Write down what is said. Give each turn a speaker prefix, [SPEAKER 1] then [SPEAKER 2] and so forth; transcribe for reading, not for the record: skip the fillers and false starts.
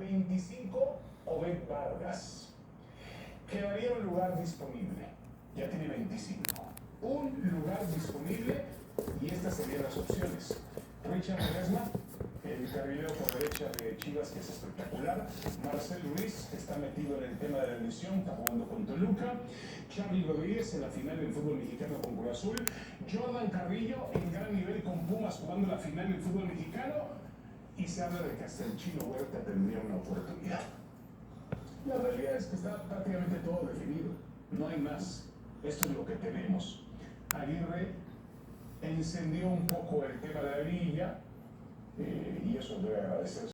[SPEAKER 1] 25, Obed Vargas. Quedaría un lugar disponible. Ya tiene 25. Un lugar disponible y estas serían las opciones. Richard Ledesma, el carrilero por derecha de Chivas, que es espectacular. Marcel Ruiz, que está metido en el tema de la lesión, está jugando con Toluca. Charly Rodríguez en la final del fútbol mexicano con Cruz Azul. Jordan Carrillo en gran nivel con Pumas jugando la final del fútbol mexicano. Y se habla de que hasta el Chino Huerta tendría una oportunidad. La realidad es que está prácticamente todo definido. No hay más. Esto es lo que tenemos. Aguirre encendió un poco el tema de la liguilla y eso debe agradecerse.